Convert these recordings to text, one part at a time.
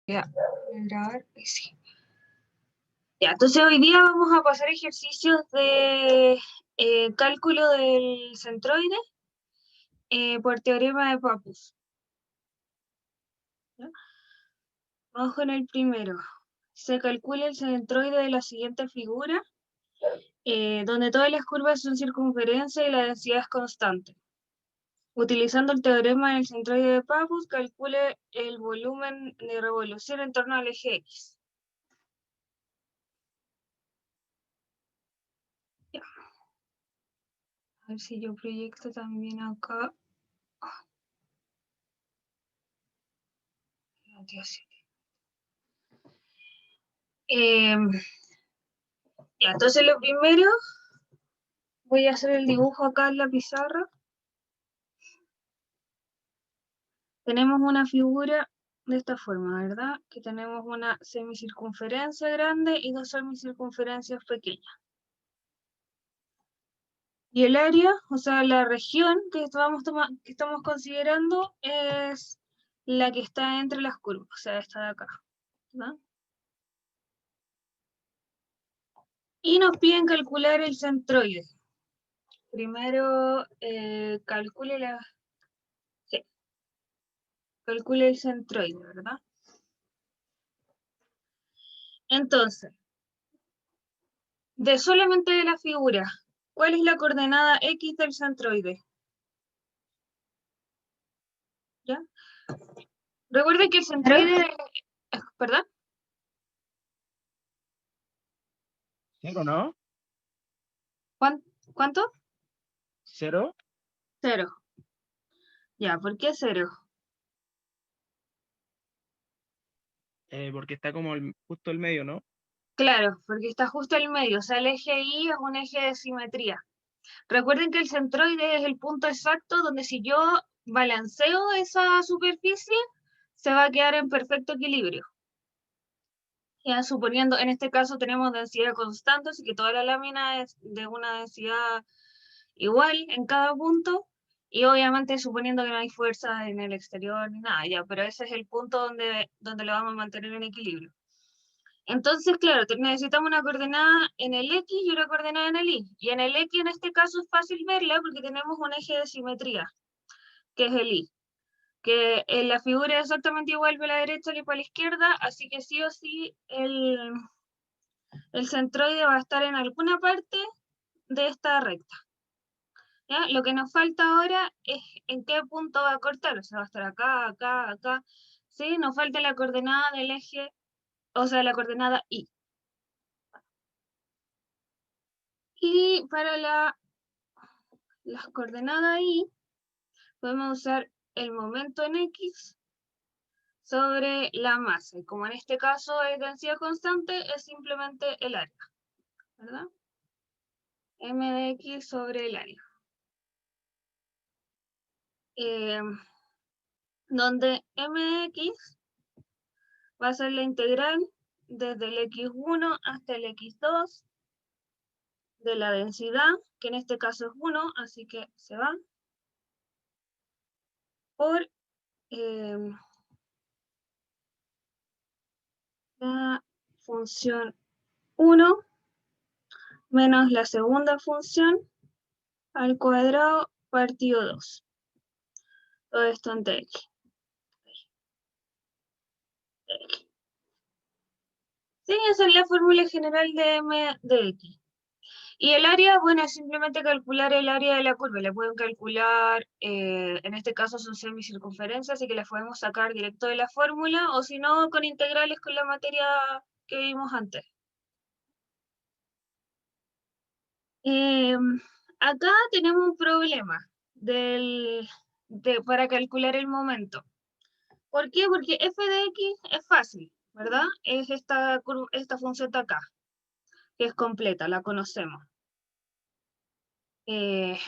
Ya, grabar, sí. Ya, entonces hoy día vamos a pasar ejercicios de cálculo del centroide por teorema de Pappus. ¿Ya? Vamos con el primero. Se calcula el centroide de la siguiente figura, donde todas las curvas son circunferencia y la densidad es constante. Utilizando el teorema del centroide de Pappus, calcule el volumen de revolución en torno al eje X. Ya. A ver si yo proyecto también acá. Dios. Ya, entonces lo primero, voy a hacer el dibujo acá en la pizarra. Tenemos una figura de esta forma, ¿verdad? Que tenemos una semicircunferencia grande y dos semicircunferencias pequeñas. Y el área, o sea, la región que estamos considerando es la que está entre las curvas, o sea, esta de acá, ¿verdad? Y nos piden calcular el centroide. Primero, calcule el centroide, ¿verdad? Entonces, de solamente de la figura, ¿cuál es la coordenada X del centroide? ¿Ya? Recuerden que el centroide, ¿perdón? ¿Cero, no? ¿Cuánto? ¿Cero? 0. Ya, ¿por qué 0? Porque está como justo el medio, ¿no? Claro, porque está justo en el medio, o sea, el eje Y es un eje de simetría. Recuerden que el centroide es el punto exacto donde si yo balanceo esa superficie, se va a quedar en perfecto equilibrio. Ya, suponiendo, en este caso tenemos densidad constante, así que toda la lámina es de una densidad igual en cada punto, y obviamente suponiendo que no hay fuerza en el exterior ni nada, ya, pero ese es el punto donde lo vamos a mantener en equilibrio. Entonces, claro, necesitamos una coordenada en el X y una coordenada en el Y. Y en el X en este caso es fácil verla porque tenemos un eje de simetría, que es el Y. Que en la figura es exactamente igual para la derecha que para la izquierda, así que sí o sí el centroide va a estar en alguna parte de esta recta. ¿Ya? Lo que nos falta ahora es en qué punto va a cortar, o sea, va a estar acá, acá, acá. ¿Sí? Nos falta la coordenada del eje, o sea, la coordenada Y. Y para las coordenadas Y, podemos usar el momento en X sobre la masa. Y como en este caso es densidad constante, es simplemente el área, ¿verdad? M de X sobre el área. Donde M de X va a ser la integral desde el X1 hasta el X2 de la densidad, que en este caso es 1, así que se va, por la función 1 menos la segunda función al cuadrado partido 2. Todo esto ante X. Sí, esa es la fórmula general de M de X. Y el área, bueno, es simplemente calcular el área de la curva. La pueden calcular, en este caso son semicircunferencias, así que las podemos sacar directo de la fórmula, o si no, con integrales con la materia que vimos antes. Acá tenemos un problema para calcular el momento. ¿Por qué? Porque f de x es fácil, ¿verdad? Es esta función de acá, que es completa, la conocemos. ¿Qué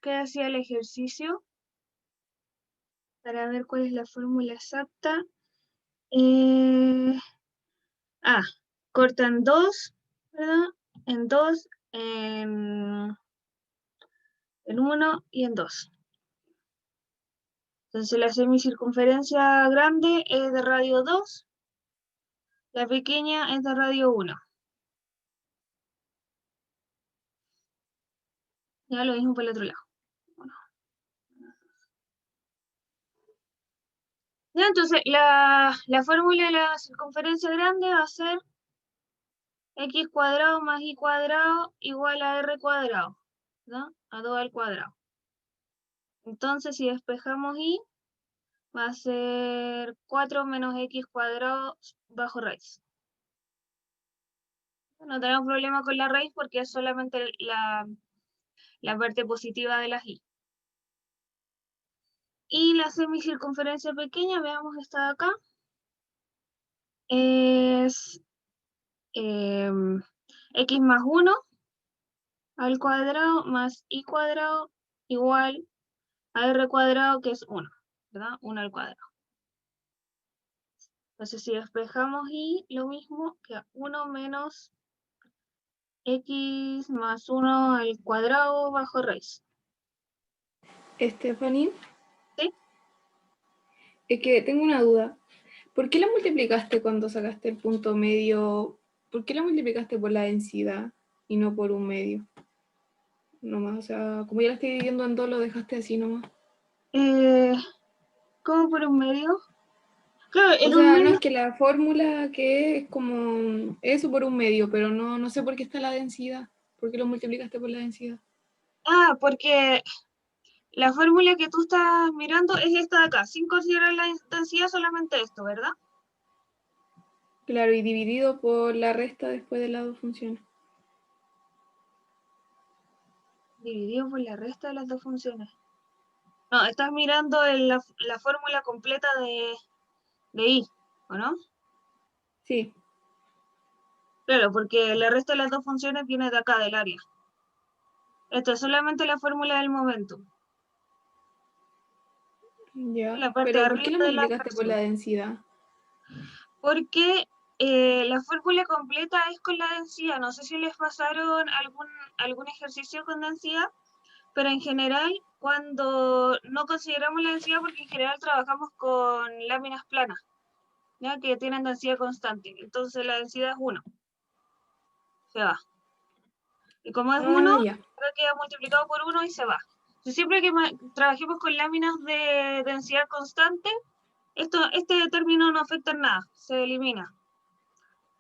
hacía el ejercicio? Para ver cuál es la fórmula exacta. Corta en 2, ¿verdad? En 2, en 1 y en 2. Entonces la semicircunferencia grande es de radio 2 La pequeña es de radio 1. Ya lo mismo por el otro lado. Bueno. Ya, entonces, la fórmula de la circunferencia grande va a ser x cuadrado más y cuadrado igual a r cuadrado, ¿no? A 2 al cuadrado. Entonces, si despejamos y, va a ser 4 menos x cuadrado bajo raíz. No tenemos problema con la raíz porque es solamente la parte positiva de las y. Y la semicircunferencia pequeña, veamos esta de acá, es x más 1 al cuadrado más y cuadrado igual a r cuadrado, que es 1, ¿verdad? 1 al cuadrado. Entonces, si despejamos y, lo mismo que 1 menos x más 1 al cuadrado bajo raíz. Stephanie, ¿Sí? es que tengo una duda. ¿Por qué la multiplicaste cuando sacaste el punto medio? ¿Por qué la multiplicaste por la densidad y no por un medio? Nomás, o sea, como ya la estoy dividiendo en dos, lo dejaste así nomás. ¿Cómo por un medio? Claro, O en un sea, no medio. es que la fórmula que es como eso por un medio, pero no sé por qué está la densidad. ¿Por qué lo multiplicaste por la densidad? Ah, porque la fórmula que tú estás mirando es esta de acá, sin considerar la densidad, solamente esto, ¿verdad? Claro, y dividido por la resta después de las dos funciones. Dividido por la resta de las dos funciones. No, estás mirando la fórmula completa de y, ¿o no? Sí, Claro, porque la resta de las dos funciones viene de acá, del área. Esto es solamente la fórmula del momento. ya. La parte de Pero ¿por arriba qué la de la multiplicaste por la fracción. densidad? Porque la fórmula completa es con la densidad. No sé si les pasaron algún ejercicio con densidad, pero en general, cuando no consideramos la densidad, porque en general trabajamos con láminas planas, ¿ya? Que tienen densidad constante. Entonces la densidad es 1. Se va. Y como es 1, Ah, ya. queda multiplicado por 1 y se va. Entonces, siempre que trabajemos con láminas de densidad constante, este término no afecta en nada, se elimina.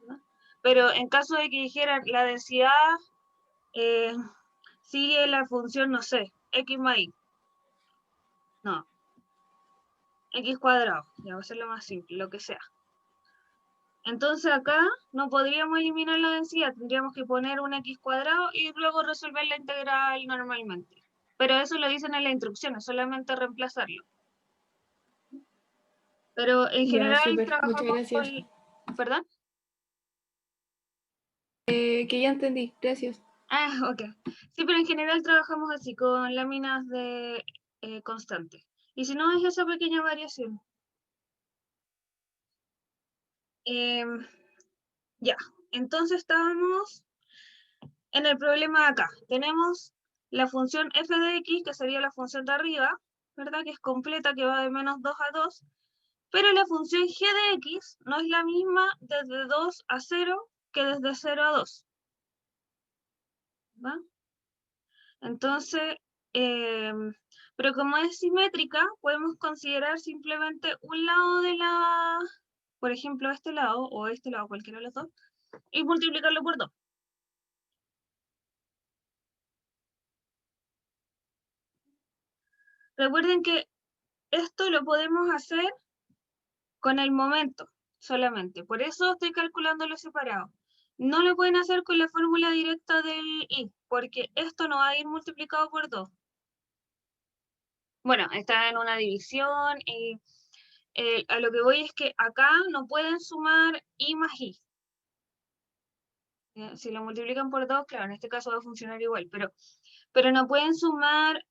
¿No? Pero en caso de que dijeran la densidad sigue la función, no sé, x más y. No, x cuadrado, ya va a ser lo más simple, lo que sea. Entonces acá no podríamos eliminar la densidad, tendríamos que poner un x cuadrado y luego resolver la integral normalmente. Pero eso lo dicen en las instrucciones, solamente reemplazarlo. Pero en Ya, general súper. Muchas trabajamos con... gracias. ¿Perdón? Que ya entendí. Gracias. Ah, ok. Sí, pero en general trabajamos así, con láminas de constante. Y si no, es esa pequeña variación. Ya, entonces estábamos en el problema de acá. Tenemos la función f de x, que sería la función de arriba, ¿verdad? Que es completa, que va de menos 2 a 2. Pero la función g de x no es la misma desde 2 a 0 que desde 0 a 2. ¿Va? Entonces, pero como es simétrica, podemos considerar simplemente un lado de la, por ejemplo, este lado, o este lado, cualquiera de los dos, y multiplicarlo por 2. Recuerden que esto lo podemos hacer con el momento solamente. Por eso estoy calculando lo separado. No lo pueden hacer con la fórmula directa del y, porque esto no va a ir multiplicado por 2. Bueno, está en una división y a lo que voy es que acá no pueden sumar y más y. Si lo multiplican por 2, claro, en este caso va a funcionar igual, pero no pueden sumar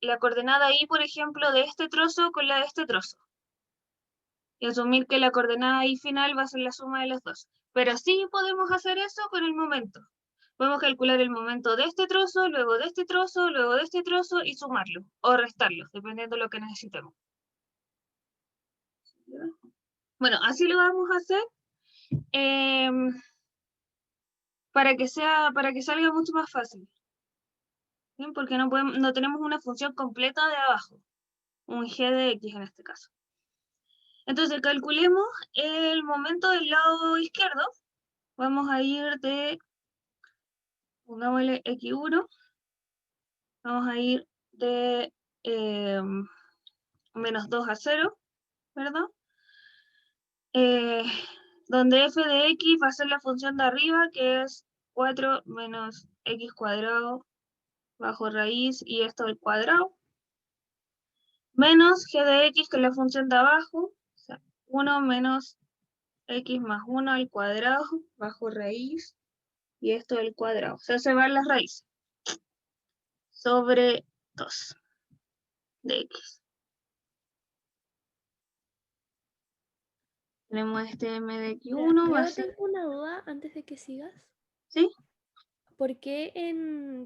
la coordenada y, por ejemplo, de este trozo con la de este trozo. Y asumir que la coordenada y final va a ser la suma de los dos. Pero sí podemos hacer eso con el momento. Podemos calcular el momento de este trozo, luego de este trozo, luego de este trozo y sumarlo o restarlo, dependiendo de lo que necesitemos. Bueno, así lo vamos a hacer para que salga mucho más fácil. ¿Bien? Porque no tenemos una función completa de abajo, un g de x en este caso. Entonces calculemos el momento del lado izquierdo. Vamos a ir pongámosle x1, vamos a ir de menos 2 a 0, ¿verdad? Donde f de x va a ser la función de arriba, que es 4 menos x cuadrado bajo raíz y esto al cuadrado, menos g de x, que es la función de abajo, o sea, 1 menos x más 1 al cuadrado bajo raíz y esto al cuadrado. O sea, se van las raíces sobre 2 de x. Tenemos este m de x1, va a Yo ser, tengo una duda antes de que sigas. ¿sí? ¿Por qué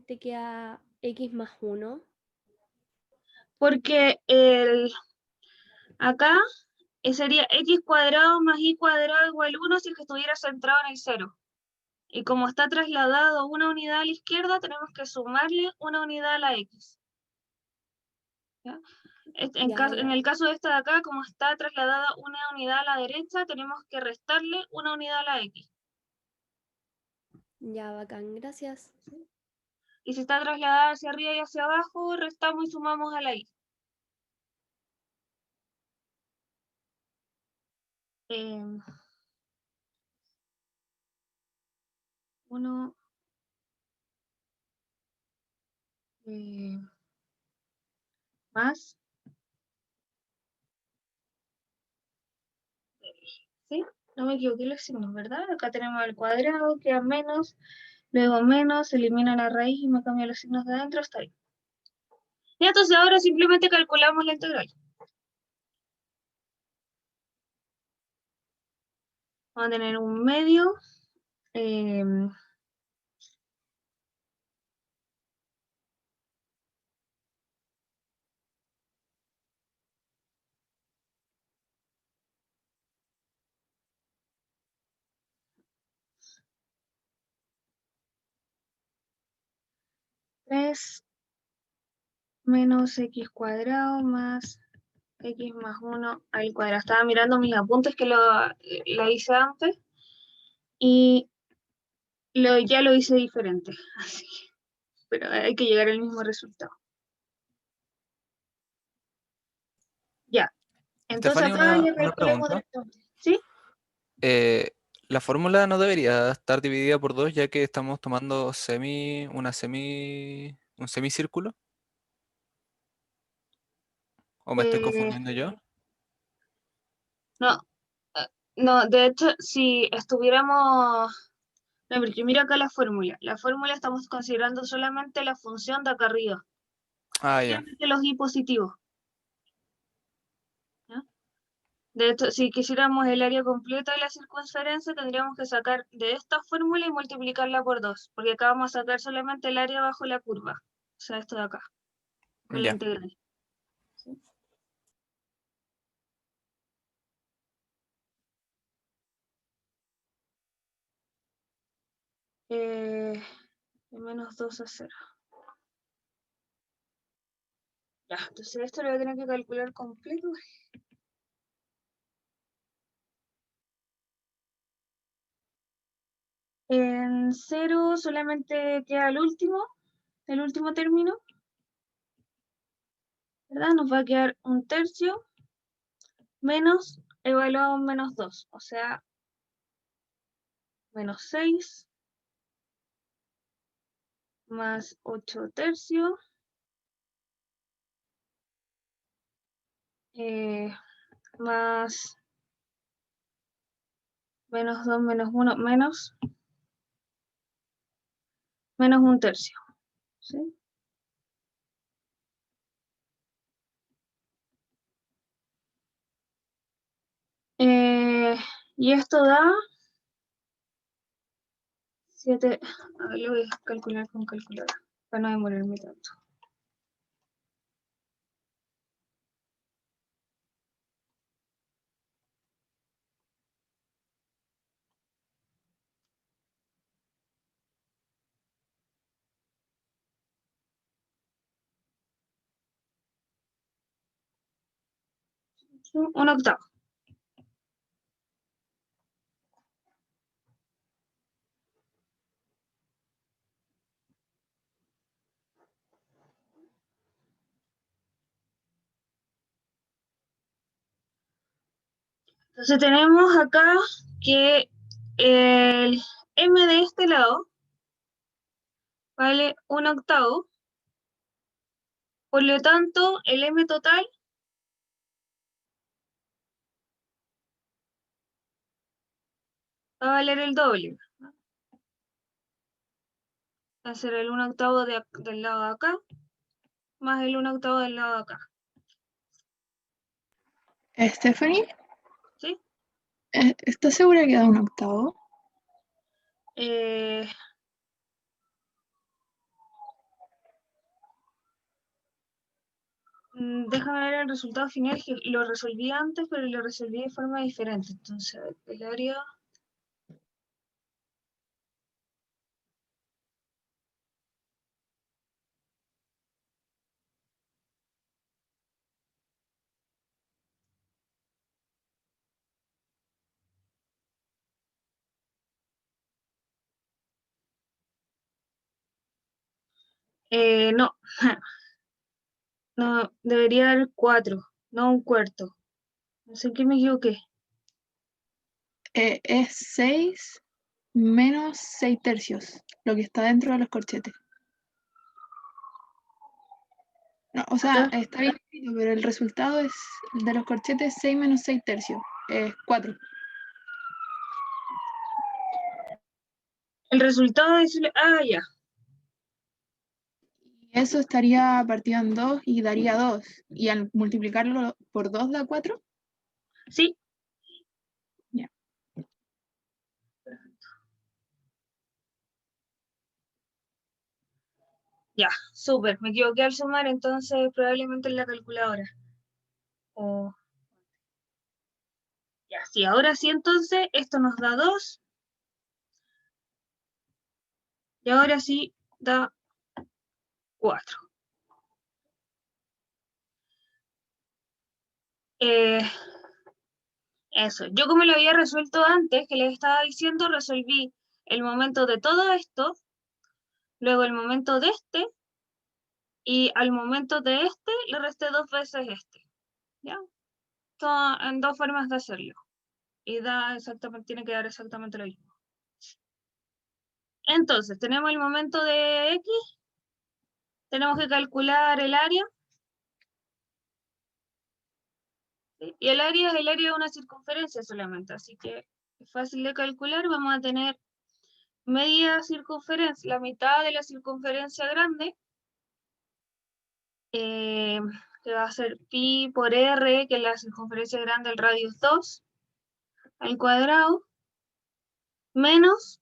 te queda x más 1? Porque acá sería x cuadrado más y cuadrado igual 1 si es que estuviera centrado en el 0. Y como está trasladado una unidad a la izquierda, tenemos que sumarle una unidad a la x. ¿Ya? En el caso de esta de acá, como está trasladada una unidad a la derecha, tenemos que restarle una unidad a la x. Ya, bacán, gracias. Y si está trasladada hacia arriba y hacia abajo, restamos y sumamos a la y. Uno más, ¿sí? No me equivoqué los signos, ¿verdad? Acá tenemos el cuadrado, queda menos, luego menos, se elimina la raíz y me cambia los signos de adentro, está ahí. Y entonces ahora simplemente calculamos la integral. Vamos a tener un medio, eh, tres menos x cuadrado más x más 1 al cuadrado. Estaba mirando mis apuntes que la hice antes y ya lo hice diferente, así que, pero hay que llegar al mismo resultado. Ya, entonces Stephanie, acá ya una calculemos pregunta. directamente. ¿Sí? La fórmula no debería estar dividida por dos, ya que estamos tomando un semicírculo. ¿O me estoy Eh, confundiendo yo? no, no, de hecho, si estuviéramos... No, porque mira acá la fórmula. La fórmula estamos considerando solamente la función de acá arriba. Ah, ya. Solamente los y positivos. ¿Ya? De hecho, si quisiéramos el área completa de la circunferencia, tendríamos que sacar de esta fórmula y multiplicarla por 2, porque acá vamos a sacar solamente el área bajo la curva, o sea, esto de acá, con la Ya. integral. ¿Sí? De menos 2 a 0. Ya, entonces esto lo voy a tener que calcular completo. En 0 solamente queda el último término, ¿verdad? Nos va a quedar un tercio menos evaluado en menos 2, o sea, menos 6 más 8 tercios, más menos 2 menos 1, menos un tercio. ¿Sí? Y esto da 7, a ver, lo voy a calcular con calculadora, para no demorarme tanto. Un octavo. Entonces tenemos acá que el m de este lado vale un octavo. Por lo tanto, el m total va a valer el doble. Va a ser el 1/8 del lado de acá, más el 1/8 del lado de acá. Stephanie, ¿Sí? ¿estás segura que da un octavo? Déjame ver el resultado final, que lo resolví antes, pero lo resolví de forma diferente. Entonces, el área... no, no, debería dar 4, no un cuarto. No sé en qué me equivoqué. Es 6 menos 6 tercios, lo que está dentro de los corchetes. No, o sea, Acá. está bien escrito, pero el resultado es de los corchetes 6 menos 6 tercios, es 4. El resultado es... Ah, ya. Eso estaría partido en 2 y daría 2. Y al multiplicarlo por 2 da 4. Sí. Ya. Ya, súper. Me equivoqué al sumar, entonces probablemente en la calculadora. O... Ya, sí, ahora sí, entonces esto nos da 2. Y ahora sí da 4. Eso. Yo como lo había resuelto antes, que les estaba diciendo, resolví el momento de todo esto, luego el momento de este, y al momento de este le resté 2 veces este. ¿Ya? Todo en 2 formas de hacerlo. Y da exactamente, tiene que dar exactamente lo mismo. Entonces, tenemos el momento de X, tenemos que calcular el área. ¿Sí? Y el área es el área de una circunferencia solamente, así que es fácil de calcular. Vamos a tener media circunferencia, la mitad de la circunferencia grande, que va a ser pi por r, que es la circunferencia grande, el radio es 2, al cuadrado, menos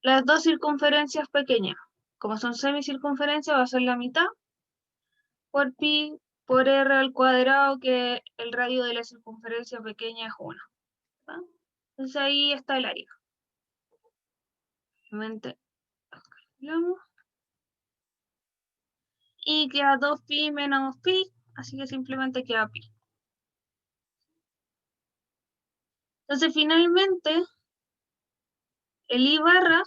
las dos circunferencias pequeñas. Como son semicircunferencias, va a ser la mitad por pi por r al cuadrado, que el radio de la circunferencia pequeña es 1. ¿Va? Entonces ahí está el área. Nuevamente calculamos. Y queda 2pi menos pi, así que simplemente queda pi. Entonces finalmente el I barra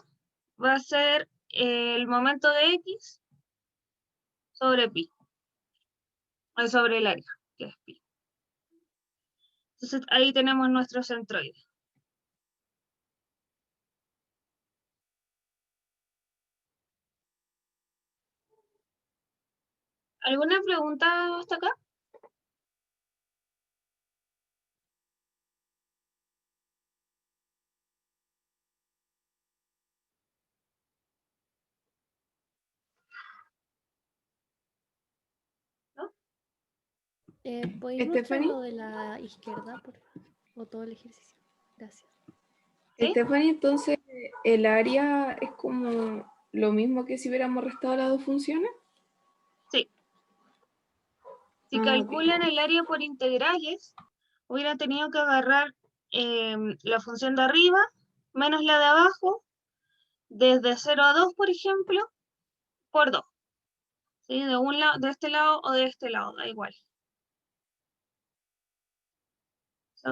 va a ser el momento de X sobre pi, o sobre el área, que es pi. Entonces ahí tenemos nuestro centroide. ¿Alguna pregunta hasta acá? ¿No? ¿Podéis mostrar Stephanie, lo de la izquierda, por favor? O todo el ejercicio. Gracias. ¿Sí? Stephanie, entonces el área es como lo mismo que si hubiéramos restado las dos funciones. Sí. Si Ok. calculan el área por integrales, hubiera tenido que agarrar la función de arriba menos la de abajo, desde 0 a 2, por ejemplo, por 2. ¿Sí? De un lado, de este lado o de este lado, da igual.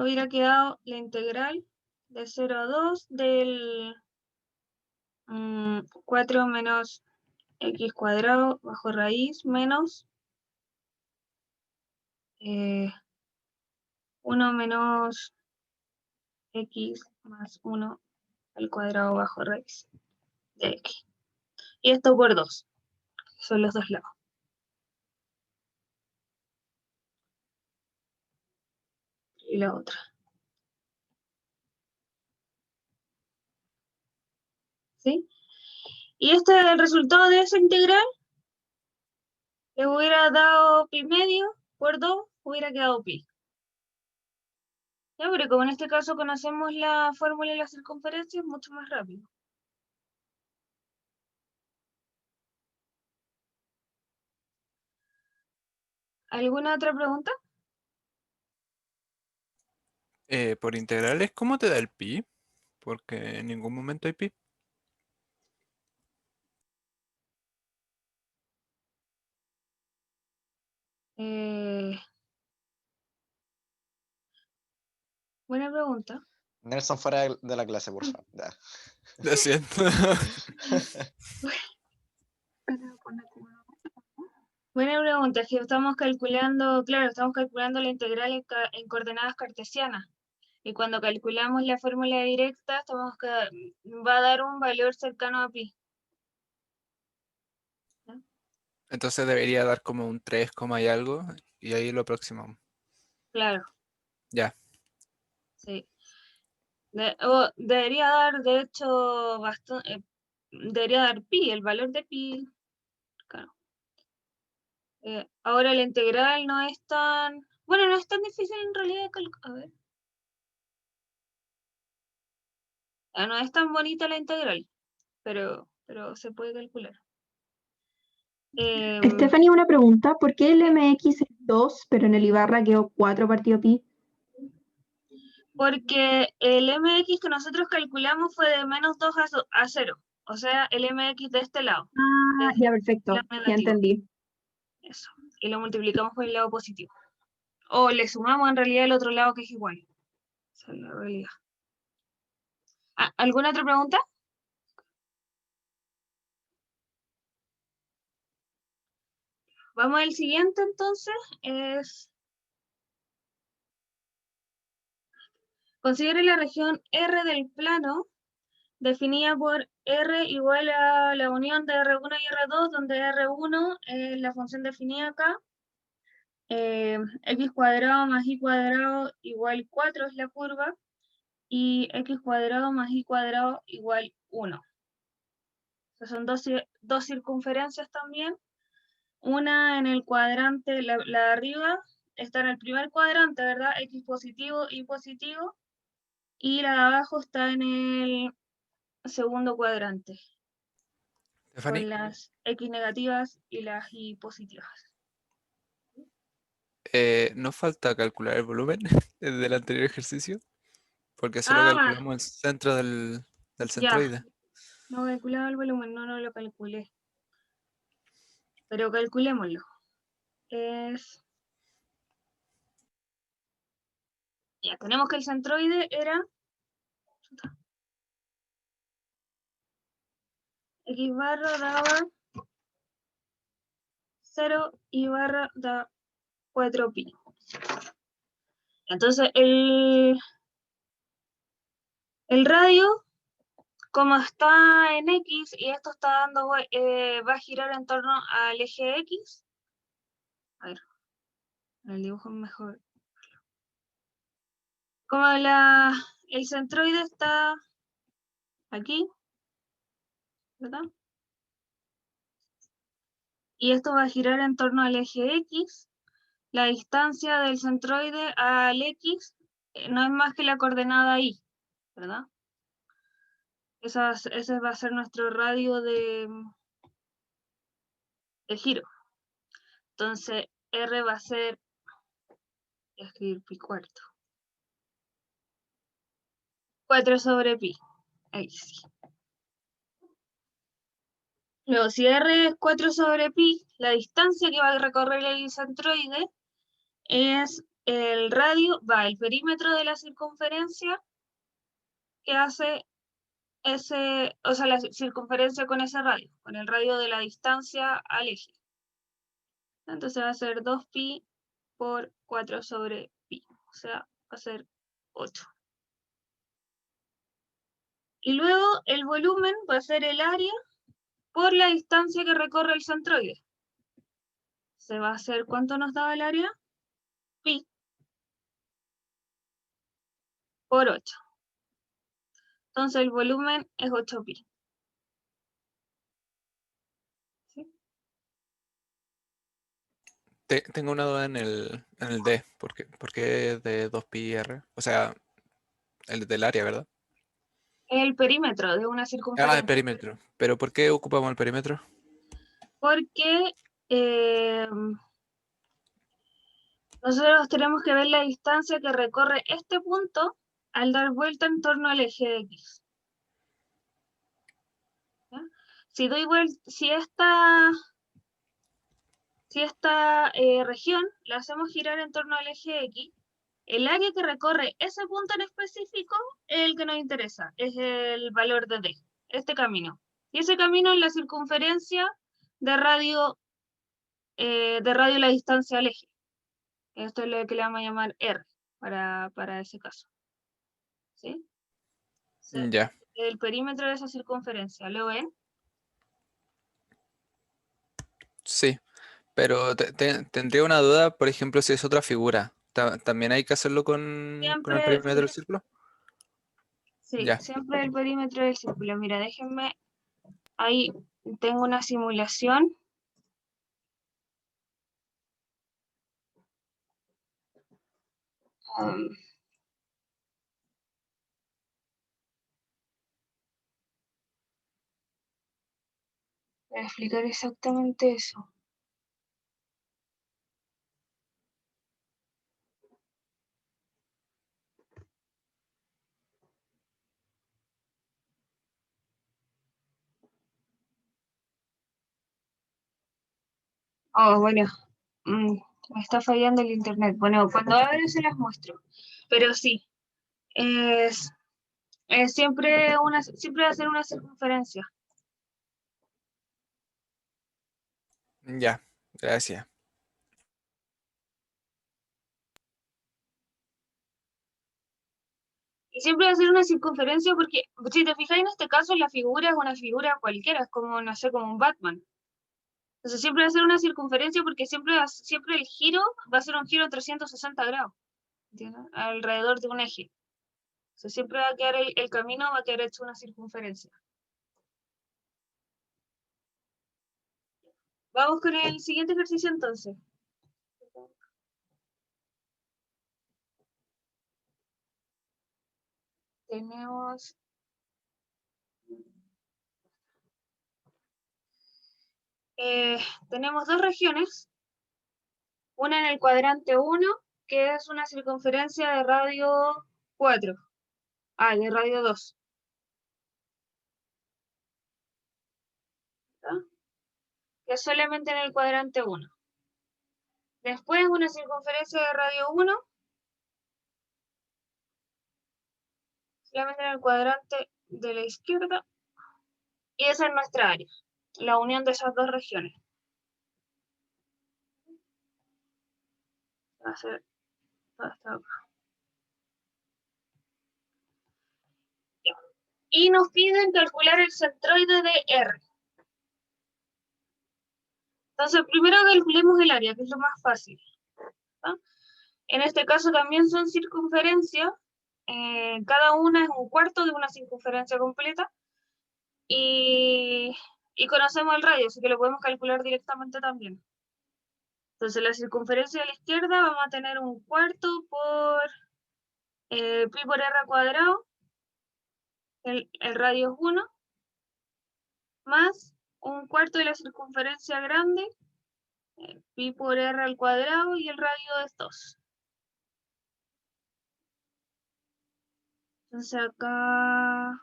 hubiera quedado la integral de 0 a 2 del 4 menos x cuadrado bajo raíz menos 1 menos x más 1 al cuadrado bajo raíz de x. Y esto por 2, son los dos lados. Y la otra. ¿Sí? Y este es el resultado de esa integral. Le hubiera dado pi medio por 2, hubiera quedado pi. Ya, pero como en este caso conocemos la fórmula de la circunferencia, es mucho más rápido. ¿Alguna otra pregunta? Por integrales, ¿cómo te da el pi? Porque en ningún momento hay pi. Buena pregunta. Nelson fuera de la clase, por favor. Ya. Lo siento. Buena pregunta, es que estamos calculando, claro, estamos calculando la integral en coordenadas cartesianas. Y cuando calculamos la fórmula directa, va a dar un valor cercano a pi. Entonces debería dar como un 3, y algo, y ahí lo aproximamos. Claro, Ya. sí. Debería dar, de hecho, bastante, debería dar pi, el valor de pi. Claro. Ahora la integral no es tan, bueno, no es tan difícil en realidad de calcular. A ver. No es tan bonita la integral, pero se puede calcular. Stephanie, una pregunta. ¿Por qué el MX es 2, pero en el Ibarra quedó 4 partido pi? Porque el MX que nosotros calculamos fue de menos 2 a 0. O sea, el MX de este lado. Ah, Es ya, el perfecto. lado Ya negativo. entendí. Eso. Y lo multiplicamos por el lado positivo. O le sumamos en realidad el otro lado que es igual. Esa es la realidad. ¿Alguna otra pregunta? Vamos al siguiente entonces. Considere la región R del plano definida por R igual a la unión de R1 y R2, donde R1 es la función definida acá. X cuadrado más Y cuadrado igual 4 es la curva. Y X cuadrado más Y cuadrado igual 1. Son dos circunferencias también. Una en el cuadrante, la de arriba está en el primer cuadrante, ¿verdad? X positivo, Y positivo. Y la de abajo está en el segundo cuadrante, Stephanie, con las X negativas y las Y positivas. ¿nos falta calcular el volumen del anterior ejercicio? Porque solo Ah, calculamos el centro del ya. centroide. No calculaba el volumen, no lo calculé. Pero calculémoslo. Ya, tenemos que el centroide era X barra daba 0 y barra da 4 pi. Entonces el radio, como está en X y esto está dando, va a girar en torno al eje X. A ver, el dibujo es mejor. Como el centroide está aquí, ¿verdad? Y esto va a girar en torno al eje X. La distancia del centroide al X no es más que la coordenada Y, ¿verdad? Ese va a ser nuestro radio de giro. Entonces, R va a ser, voy a escribir pi cuarto. 4 sobre pi. Ahí sí. Luego, si R es 4 sobre pi, la distancia que va a recorrer el centroide es el radio, va el perímetro de la circunferencia que hace ese, o sea, la circunferencia con ese radio, con el radio de la distancia al eje. Entonces va a ser 2pi por 4 sobre pi, o sea, va a ser 8. Y luego el volumen va a ser el área por la distancia que recorre el centroide. Se va a hacer, ¿cuánto nos daba el área? Pi por 8. Entonces el volumen es 8pi. ¿Sí? Tengo una duda en el D. ¿Por qué de 2πr? O sea, el del área, ¿verdad? El perímetro de una Ah, el circunferencia. perímetro. ¿Pero por qué ocupamos el perímetro? Porque nosotros tenemos que ver la distancia que recorre este punto al dar vuelta en torno al eje de X. ¿Ya? Si doy vuelta, si esta región la hacemos girar en torno al eje X, el área que recorre ese punto en específico es el que nos interesa, es el valor de D, este camino. Y ese camino es la circunferencia de radio la distancia al eje. Esto es lo que le vamos a llamar R para ese caso. ¿Sí? Ya. El perímetro de esa circunferencia, ¿lo ven? Sí. Pero tendría una duda, por ejemplo, si es otra figura. ¿También hay que hacerlo con el Siempre, perímetro del círculo? sí, Ya. siempre el perímetro del círculo. Mira, déjenme, ahí tengo una simulación. Voy a explicar exactamente eso. Oh, bueno, me está fallando el internet. Bueno, cuando abra se las muestro. Pero sí, es siempre va a ser una circunferencia. Ya. Gracias. Y siempre va a ser una circunferencia porque, si te fijáis en este caso, la figura es una figura cualquiera, es como, no sé, como un Batman. Entonces siempre va a ser una circunferencia porque siempre el giro va a ser un giro de 360 grados, ¿entiendes? Alrededor de un eje. Entonces siempre va a quedar el camino, va a quedar hecho una circunferencia. Vamos con el siguiente ejercicio entonces. Tenemos dos regiones, una en el cuadrante 1, que es una circunferencia de radio 4, de radio 2. ¿Tá? Que es solamente en el cuadrante 1. Después una circunferencia de radio 1, solamente en el cuadrante de la izquierda, y esa es nuestra área, la unión de esas dos regiones. Va a ser hasta acá. Ya. Y nos piden calcular el centroide de R. Entonces, primero calculemos el área, que es lo más fácil. ¿Tá? En este caso también son circunferencias, cada una es un cuarto de una circunferencia completa, y conocemos el radio, así que lo podemos calcular directamente también. Entonces la circunferencia de la izquierda vamos a tener un cuarto por pi por r cuadrado, el radio es 1, más un cuarto de la circunferencia grande, pi por r al cuadrado, y el radio es 2. Entonces acá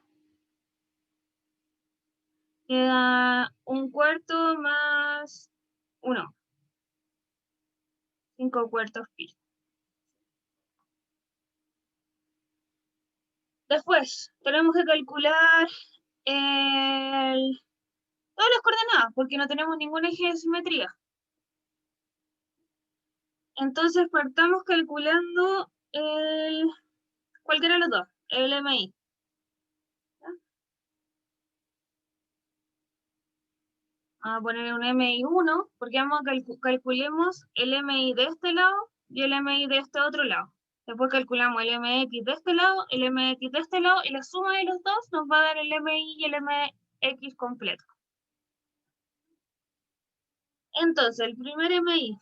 queda un cuarto más 1. 5 cuartos pi. Después, tenemos que calcular todas las coordenadas, porque no tenemos ningún eje de simetría. Entonces, partamos calculando cualquiera de los dos, el MI. Vamos a poner un MI1, porque calculemos el MI de este lado y el MI de este otro lado. Después calculamos el MX de este lado, el MX de este lado, y la suma de los dos nos va a dar el MI y el MX completo. Entonces, el primer MI,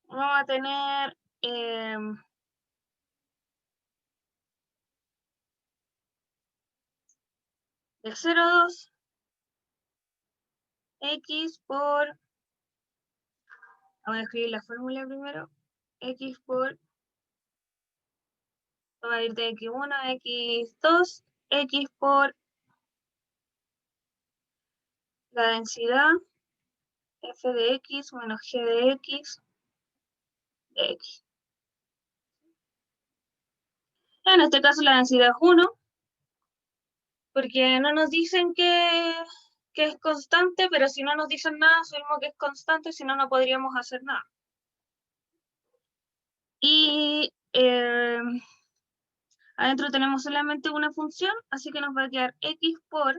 vamos a tener de 0 a 2, X por, vamos a escribir la fórmula primero, X por, va a ir de X1 a X2, X por la densidad, F de X menos G de X, de X. En este caso la densidad es 1, porque no nos dicen que es constante, pero si no nos dicen nada, sabemos que es constante, si no, no podríamos hacer nada. Y adentro tenemos solamente una función, así que nos va a quedar X por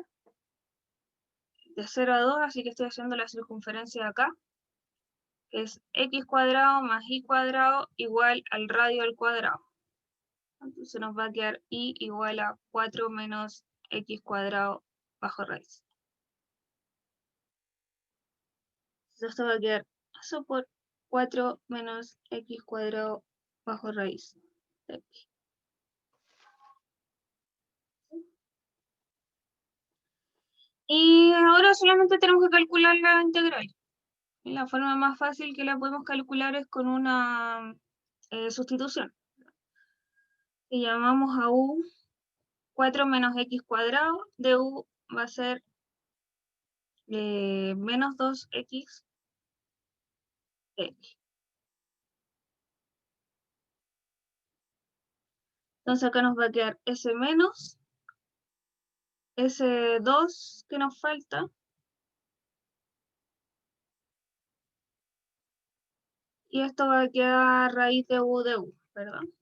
de 0 a 2, así que estoy haciendo la circunferencia de acá, que es X cuadrado más Y cuadrado igual al radio al cuadrado. Entonces nos va a quedar Y igual a 4 menos X cuadrado bajo raíz. Entonces esto va a quedar eso por 4 menos X cuadrado bajo raíz de X. Y ahora solamente tenemos que calcular la integral. Y la forma más fácil que la podemos calcular es con una sustitución. Y llamamos a U 4 menos X cuadrado, de U va a ser menos 2X de X. Entonces acá nos va a quedar ese menos, ese 2 que nos falta, y esto va a quedar raíz de U, perdón.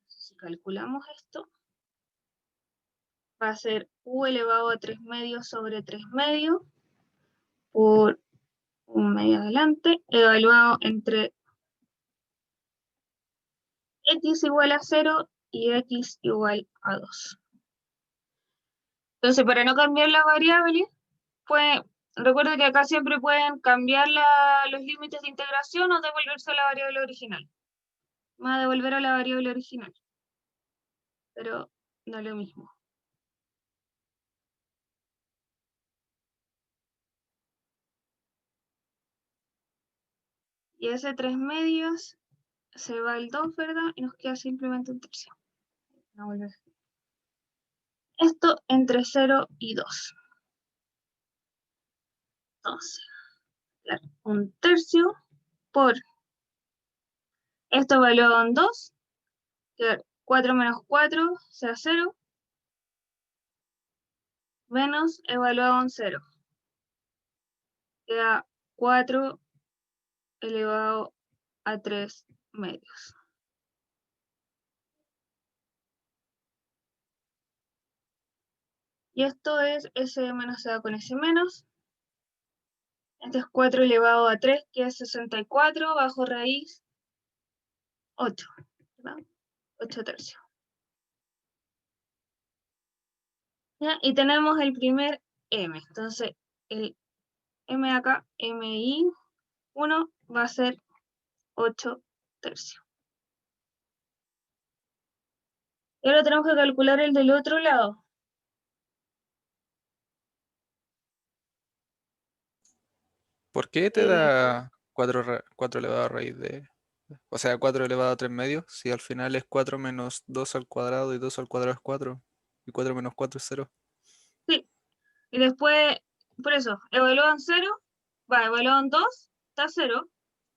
Si calculamos esto, va a ser U elevado a 3 medios sobre 3 medios por 1 medio adelante, evaluado entre X igual a 0 y X igual a 2. Entonces, para no cambiar la variable, pues recuerda que acá siempre pueden cambiar los límites de integración o devolverse a la variable original. Vamos a devolver a la variable original, pero no es lo mismo. Y ese 3 medios se va al 2, ¿verdad? Y nos queda simplemente un tercio. No vuelve a escribir. Esto entre 0 y 2. Entonces, un tercio por esto evaluado en 2, queda 4 menos 4, sea 0, menos evaluado en 0. Queda 4 elevado a 3 medios. Y esto es S menos A con S menos. Este es 4 elevado a 3, que es 64, bajo raíz 8, ¿verdad? 8 tercios. ¿Ya? Y tenemos el primer M. Entonces, el M acá, MI1, va a ser 8 tercios. Y ahora tenemos que calcular el del otro lado. ¿Por qué te da 4 elevado a raíz de... O sea, 4 elevado a 3 medios, si al final es 4 menos 2 al cuadrado y 2 al cuadrado es 4, y 4 menos 4 es 0. Sí. Y después, por eso, evalúan 0, evalúan 2, está 0,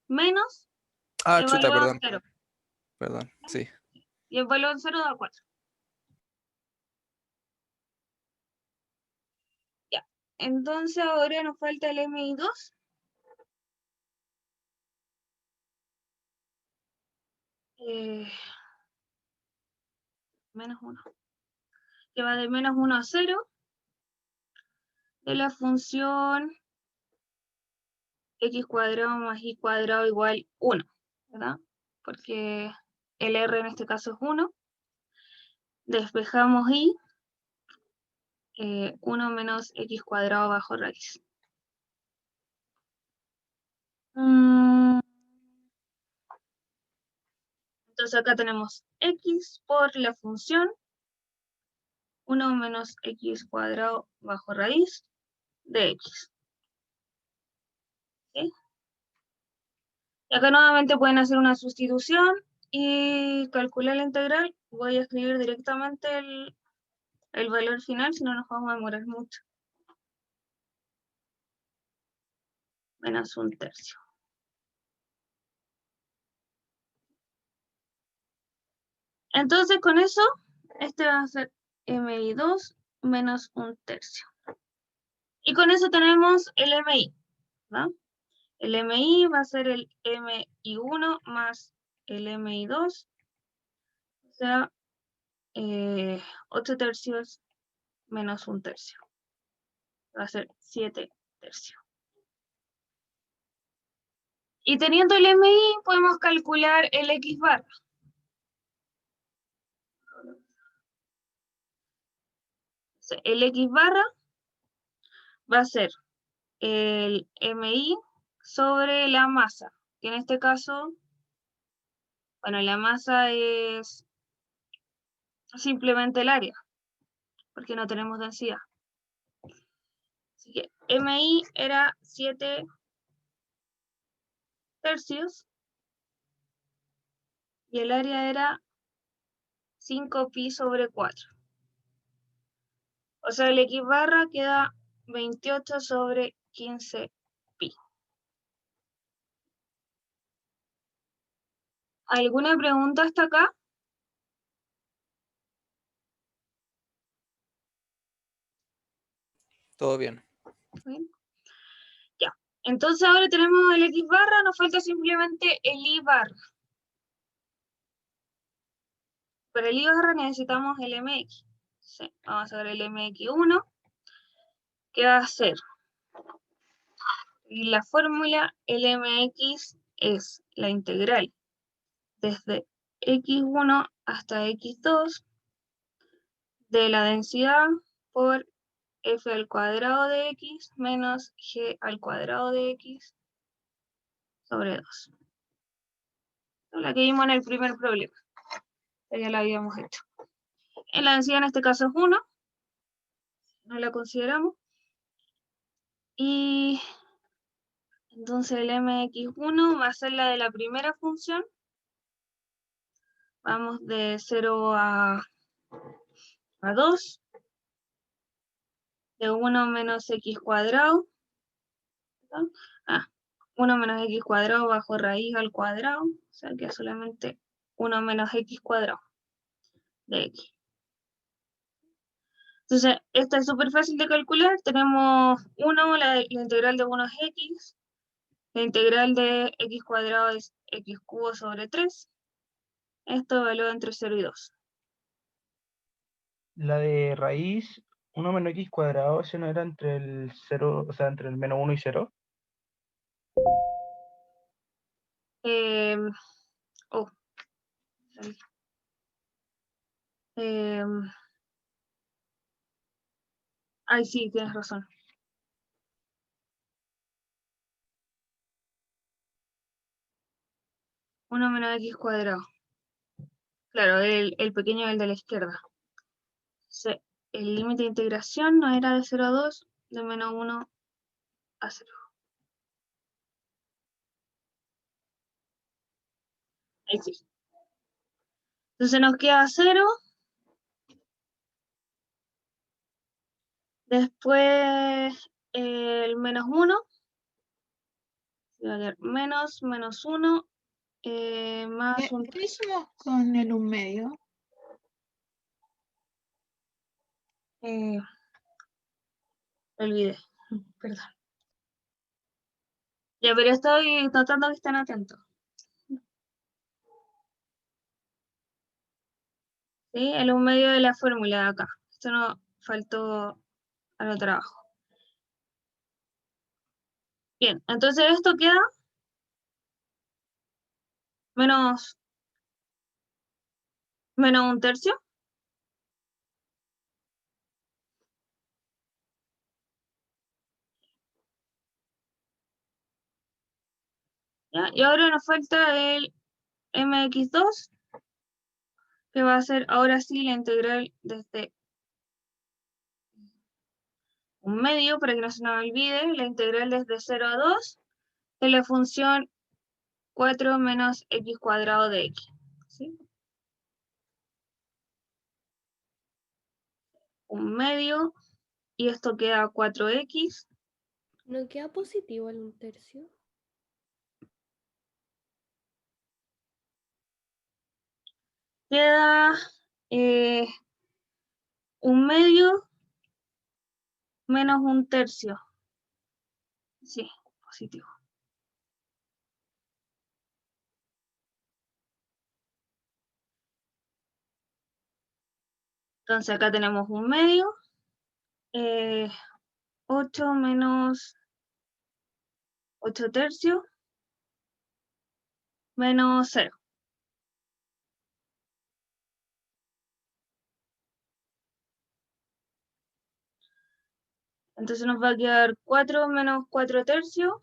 menos Ah, chuta, evalúan perdón. 0. Perdón, sí. Y el valor 0 da 4. Ya. Entonces ahora nos falta el MI2. Menos 1. Que va de menos 1 a 0 de la función x cuadrado más y cuadrado igual 1, ¿verdad? Porque el r en este caso es 1. Despejamos y 1 menos x cuadrado bajo raíz. Entonces acá tenemos x por la función 1 menos x cuadrado bajo raíz de x. ¿Sí? Y acá nuevamente pueden hacer una sustitución y calcular la integral. Voy a escribir directamente el valor final, si no nos vamos a demorar mucho. Menos 1/3. Entonces con eso, este va a ser MI2 menos 1/3. Y con eso tenemos el MI, ¿no? El MI va a ser el MI1 más el MI2, o sea, 8/3 menos 1/3. Va a ser 7/3. Y teniendo el MI, podemos calcular el X barra. El X barra va a ser el MI sobre la masa, que en este caso, bueno, la masa es simplemente el área, porque no tenemos densidad. Así que MI era 7/3 y el área era 5pi sobre 4. O sea, el X barra queda 28 sobre 15pi. ¿Alguna pregunta hasta acá? Todo bien. ¿Sí? Ya. Entonces ahora tenemos el X barra, nos falta simplemente el Y barra. Para el Y barra necesitamos el MX. Sí, vamos a ver el MX1, que va a ser, y la fórmula, el MX es la integral desde X1 hasta X2 de la densidad por f al cuadrado de x menos g al cuadrado de x sobre 2. La que vimos en el primer problema. Ya la habíamos hecho. En la densidad en este caso es 1. No la consideramos. Y entonces el mx1 va a ser la de la primera función. Vamos de 0 a 2. De 1 menos x cuadrado. 1 menos x cuadrado bajo raíz al cuadrado. O sea que es solamente 1 menos x cuadrado de x. Entonces, esta es súper fácil de calcular. Tenemos 1, la integral de 1 es x. La integral de x cuadrado es x cubo sobre 3. Esto evalúa entre 0 y 2. La de raíz 1 menos x cuadrado, ese no era entre el 0, o sea, entre el menos 1 y 0. Oh. Ay, sí, tienes razón. Uno menos x cuadrado. Claro, el pequeño es el de la izquierda. Sí, el límite de integración no era de 0 a 2, de menos 1 a 0. Ahí sí. Entonces nos queda 0. Después el menos 1. Va a ser menos 1 más un... ¿Qué hicimos con el 1/2? olvidé, perdón. Ya, pero estoy notando que están atentos. ¿Sí? El 1/2 de la fórmula de acá. Esto no faltó a lo trabajo. Bien, entonces esto queda menos 1/3. ¿Ya? Y ahora nos falta el mx2, que va a ser ahora sí la integral desde 1/2, para que no se nos olvide, la integral desde 0 a 2 de la función 4 menos x cuadrado de x. ¿Sí? 1/2, y esto queda 4x. ¿No queda positivo el 1/3? Queda 1/2 menos 1/3. Sí, positivo. Entonces acá tenemos 1/2. 8 menos 8/3 menos 0. Entonces nos va a quedar 4 menos 4/3.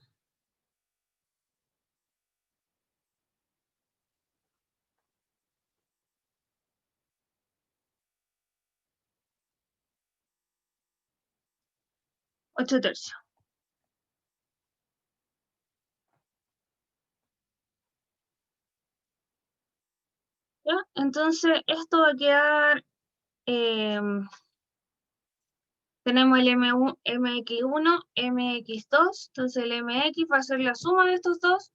Ocho tercios. ¿Ya? Entonces esto va a quedar, tenemos el mx1, mx2, entonces el mx va a ser la suma de estos dos,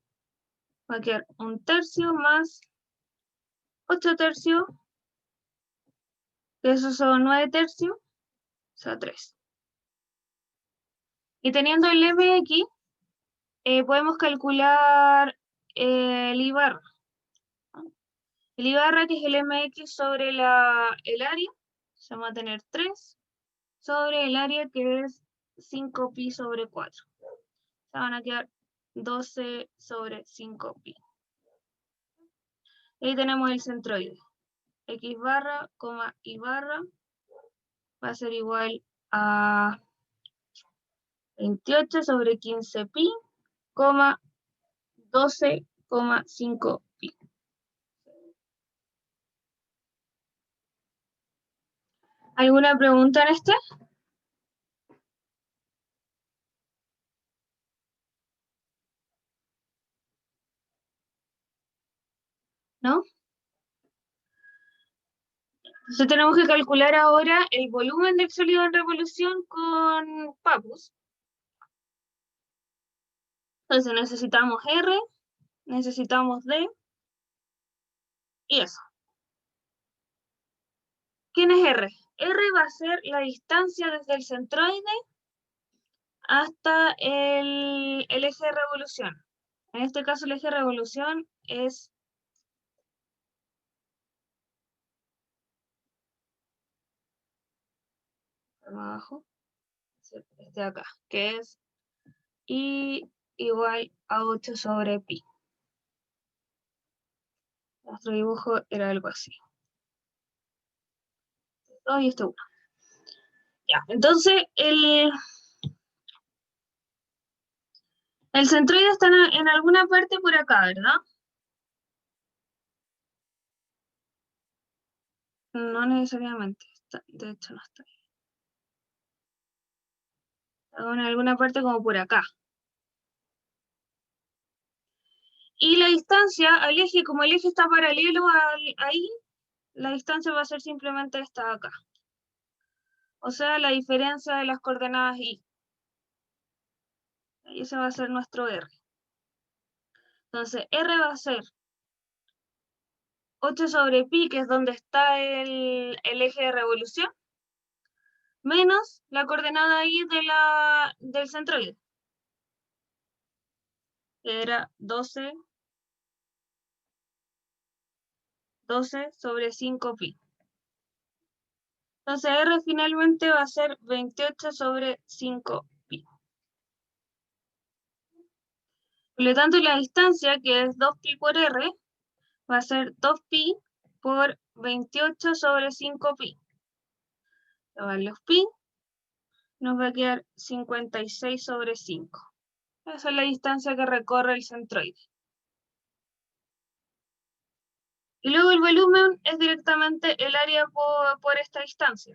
va a quedar 1/3 más 8/3, que esos son 9/3, o sea 3. Y teniendo el mx, podemos calcular el I barra. El I barra, que es el mx sobre el área, se va a tener 3 sobre el área, que es 5pi sobre 4. Se van a quedar 12 sobre 5pi. Ahí tenemos el centroide. X barra, Y barra, va a ser igual a 28 sobre 15pi, 12,5pi. ¿Alguna pregunta en este? ¿No? Entonces tenemos que calcular ahora el volumen del sólido en revolución con Pappus. Entonces necesitamos R, necesitamos D y eso. ¿Quién es R? R va a ser la distancia desde el centroide hasta el eje de revolución. En este caso el eje de revolución es abajo, este de acá, que es I igual a 8 sobre pi. Nuestro dibujo era algo así. 2 y 1. Ya, entonces el centroide está en alguna parte por acá, ¿verdad? No necesariamente, de hecho no está ahí. Está en alguna parte como por acá. Y la distancia al eje, como el eje está paralelo ahí, la distancia va a ser simplemente esta de acá. O sea, la diferencia de las coordenadas y. Y ese va a ser nuestro R. Entonces, R va a ser 8 sobre pi, que es donde está el eje de revolución, menos la coordenada i del centroide, que era 12 sobre 5 pi. Entonces R finalmente va a ser 28 sobre 5 pi. Por lo tanto, la distancia, que es 2pi por R, va a ser 2pi por 28 sobre 5 pi. Van los pi, nos va a quedar 56 sobre 5. Esa es la distancia que recorre el centroide. Y luego el volumen es directamente el área por esta distancia.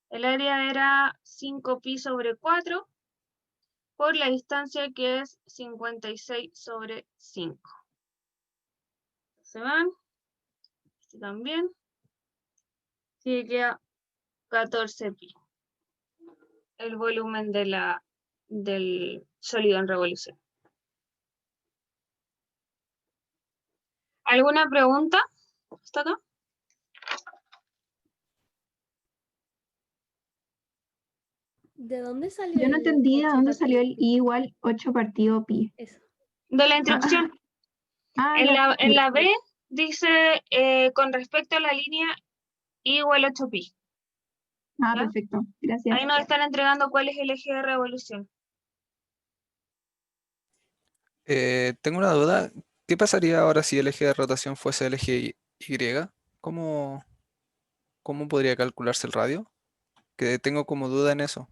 El área era 5pi sobre 4 por la distancia que es 56 sobre 5. Se van. Este también. Así que queda 14pi. El volumen del sólido en revolución. ¿Alguna pregunta hasta acá? ¿De dónde salió Yo no el entendí de 8 dónde salió el partido pi? I igual 8 partido pi. Eso. De la instrucción. Ah, En la B dice con respecto a la línea I igual 8pi. Ah, ¿Ya? perfecto. Gracias. Ahí nos están entregando cuál es el eje de revolución. Tengo una duda. ¿Qué pasaría ahora si el eje de rotación fuese el eje Y? ¿Cómo, cómo podría calcularse el radio? Que tengo como duda en eso.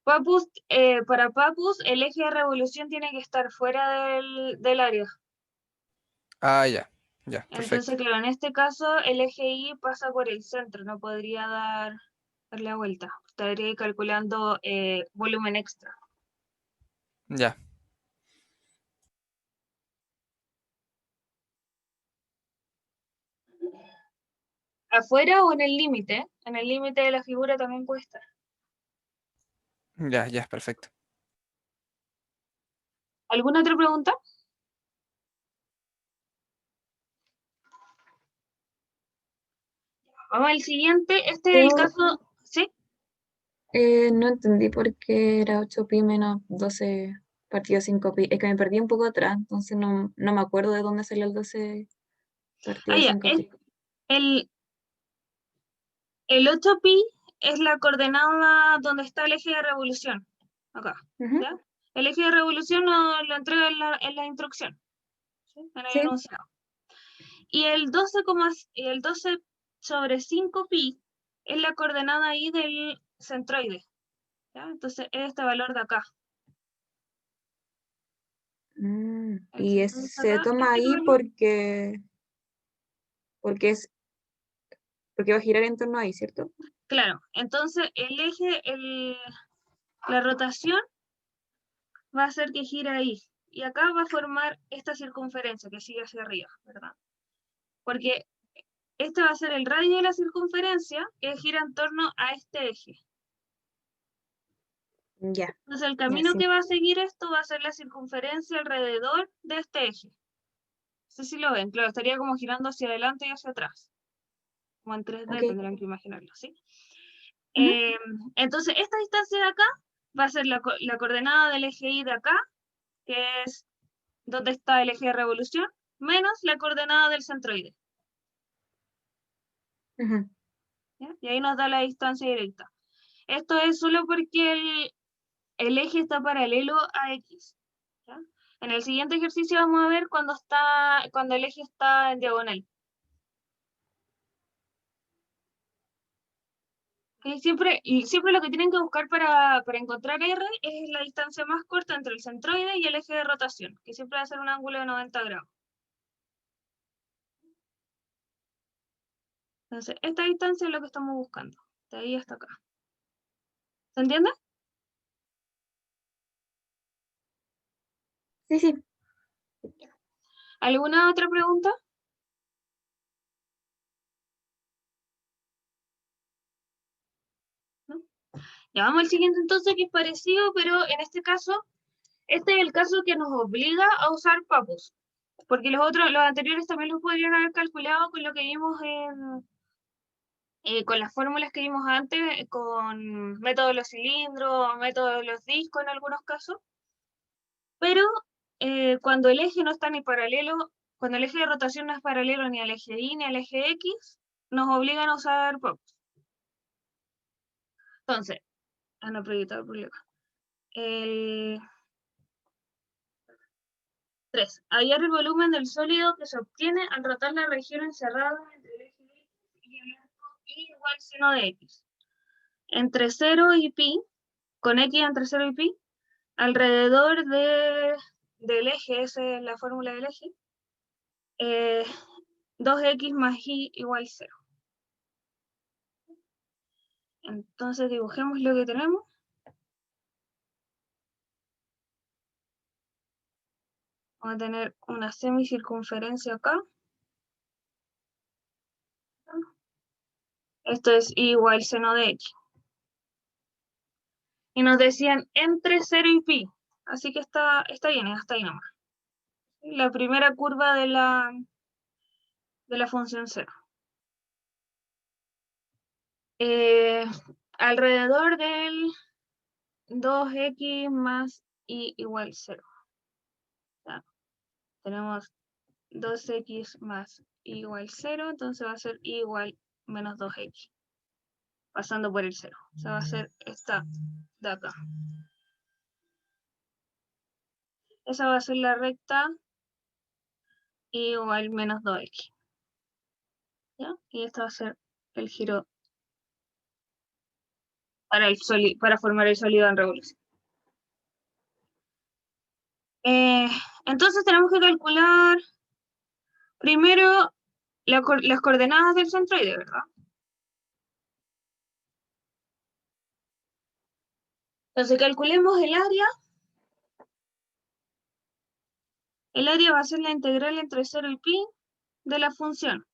Para Papus, el eje de revolución tiene que estar fuera del área. Ah, ya, ya, Entonces, perfecto. claro, en este caso, el eje Y pasa por el centro, no podría darle la vuelta. Estaría ahí calculando volumen extra. Ya, ¿Afuera o en el límite? En el límite de la figura también puede estar. ya, ya, perfecto. ¿Alguna otra pregunta? Vamos al siguiente. Este es el Yo caso. ¿Sí? no entendí por qué era 8pi menos 12 partido 5pi. Es que me perdí un poco atrás, entonces no me acuerdo de dónde salió el 12 partido Ya. 5pi. El 8pi es la coordenada donde está el eje de revolución. Acá. Ujú. ¿Ya? El eje de revolución nos lo entrega en la instrucción. ¿Sí? En el Sí. enunciado. Y el 12 sobre 5pi es la coordenada ahí del centroide. ¿Ya? Entonces es este valor de acá. Y se toma ahí porque va a girar en torno ahí, ¿cierto? Claro, entonces el eje, la rotación va a hacer que gire ahí. Y acá va a formar esta circunferencia que sigue hacia arriba, ¿verdad? Porque este va a ser el radio de la circunferencia que gira en torno a este eje. Ya. Entonces el camino que va a seguir esto va a ser la circunferencia alrededor de este eje. No sé si lo ven, claro, estaría como girando hacia adelante y hacia atrás. Como en 3D Ok. tendrán que imaginarlo, ¿sí? Ujú. Entonces esta distancia de acá va a ser la coordenada del eje Y de acá, que es donde está el eje de revolución, menos la coordenada del centroide. Ujú. ¿Ya? Y ahí nos da la distancia directa. Esto es solo porque el eje está paralelo a X. ¿Ya? En el siguiente ejercicio vamos a ver cuando el eje está en diagonal. ¿Okay? Siempre lo que tienen que buscar para encontrar R es la distancia más corta entre el centroide y el eje de rotación, que siempre va a ser un ángulo de 90 grados. Entonces, esta distancia es lo que estamos buscando, de ahí hasta acá. ¿Se entiende? Sí, sí. ¿Alguna otra pregunta? ¿No? Ya vamos al siguiente entonces, que es parecido, pero en este caso Este es el caso que nos obliga a usar papus, porque los anteriores también los podrían haber calculado con lo que vimos con las fórmulas que vimos antes, con método de los cilindros, método de los discos en algunos casos, pero cuando el eje no está ni paralelo, cuando el eje de rotación no es paralelo ni al eje Y ni al eje X, nos obligan a usar papus. Entonces, no proyectado por acá. El 3. Hallar el volumen del sólido que se obtiene al rotar la región encerrada entre el eje X y el arco Y igual seno de X. Entre 0 y pi, con X entre 0 y pi, alrededor del eje, esa es la fórmula del eje, 2x más y igual 0. Entonces dibujemos lo que tenemos. Vamos a tener una semicircunferencia acá. Esto es y igual seno de x. Y nos decían entre 0 y pi. Así que está bien, hasta ahí nomás. La primera curva de la función 0. Alrededor del 2x más y igual 0. ¿Ya? Tenemos 2x más y igual 0, entonces va a ser y igual menos 2x. Pasando por el 0. O sea, va a ser esta de acá. Esa va a ser la recta y igual menos 2x. ¿Ya? Y esta va a ser el giro para formar el sólido en revolución. Entonces tenemos que calcular primero las coordenadas del centroide, ¿verdad? Entonces calculemos el área. El área va a ser la integral entre 0 y pi de la función.